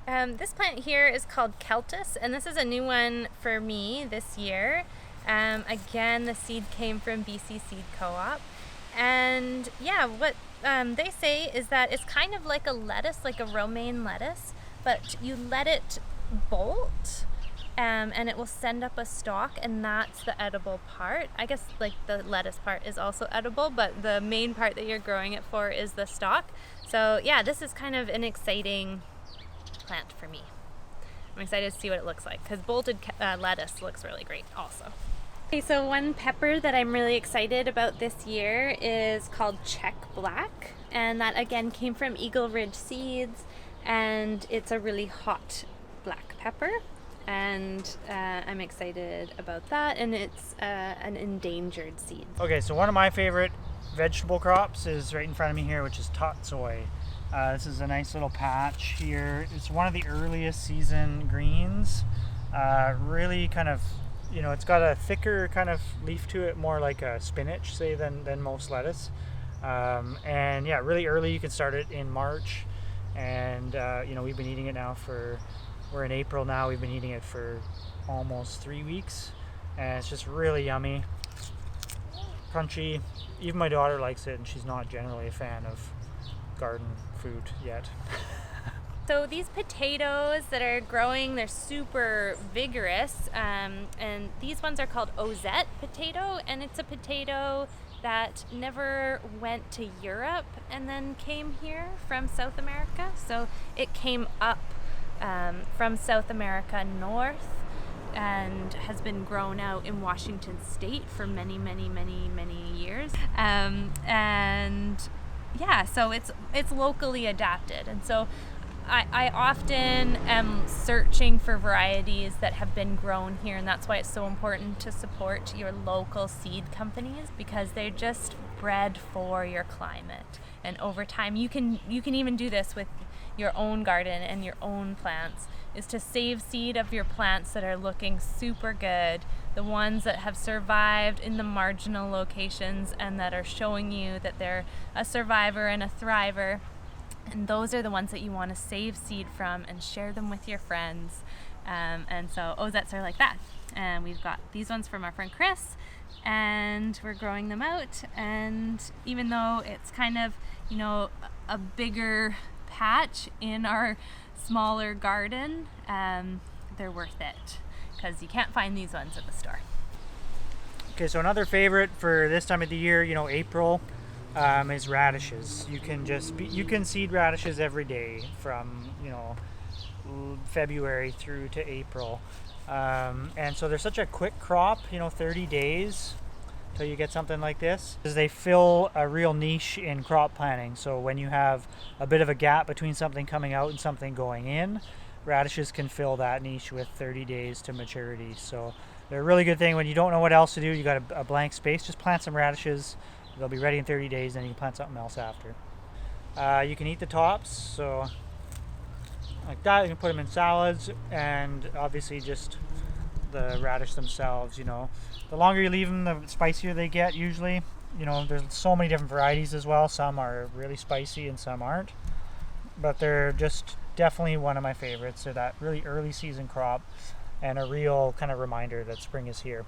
This plant here is called Celtis, and this is a new one for me this year. Again, the seed came from BC Seed Co-op. And yeah, what they say is that it's kind of like a lettuce, like a romaine lettuce, but you let it bolt, and it will send up a stalk, and that's the edible part. I guess like the lettuce part is also edible, but the main part that you're growing it for is the stalk. So yeah, this is kind of an exciting plant for me. I'm excited to see what it looks like because bolted lettuce looks really great also. Okay, so one pepper that I'm really excited about this year is called Czech Black, and that again came from Eagle Ridge Seeds, and it's a really hot black pepper, and I'm excited about that, and it's an endangered seed. Okay, so one of my favorite vegetable crops is right in front of me here, which is tatsoi. This is a nice little patch here. It's one of the earliest season greens. Really kind of, it's got a thicker kind of leaf to it, more like a spinach, say, than most lettuce. And yeah, really early. You can start it in March. And, we've been eating it now we're in April now. We've been eating it for almost 3 weeks. And it's just really yummy, crunchy. Even my daughter likes it, and she's not generally a fan of garden food yet. So these potatoes that are growing, they're super vigorous, and these ones are called ozet potato, and it's a potato that never went to Europe and then came here from South America. So it came up from South America north and has been grown out in Washington State for many, many, many, many years. And yeah, so it's locally adapted, and so I often am searching for varieties that have been grown here, and that's why it's so important to support your local seed companies, because they're just bred for your climate. And over time, you can even do this with your own garden and your own plants, is to save seed of your plants that are looking super good, the ones that have survived in the marginal locations and that are showing you that they're a survivor and a thriver. And those are the ones that you want to save seed from and share them with your friends. And so ozets are like that. And we've got these ones from our friend Chris, and we're growing them out. And even though it's kind of, a bigger patch in our smaller garden, they're worth it because you can't find these ones at the store. Okay, so another favorite for this time of the year, April, is radishes. You can seed radishes every day from February through to April, and so they're such a quick crop. 30 days till you get something like this. They fill a real niche in crop planting. So when you have a bit of a gap between something coming out and something going in, radishes can fill that niche with 30 days to maturity. So they're a really good thing when you don't know what else to do. You got a blank space, just plant some radishes. They'll be ready in 30 days, then you can plant something else after. You can eat the tops, so like that. You can put them in salads, and obviously just the radish themselves. The longer you leave them, the spicier they get usually. There's so many different varieties as well. Some are really spicy and some aren't, but they're just definitely one of my favorites. They're that really early season crop and a real kind of reminder that spring is here.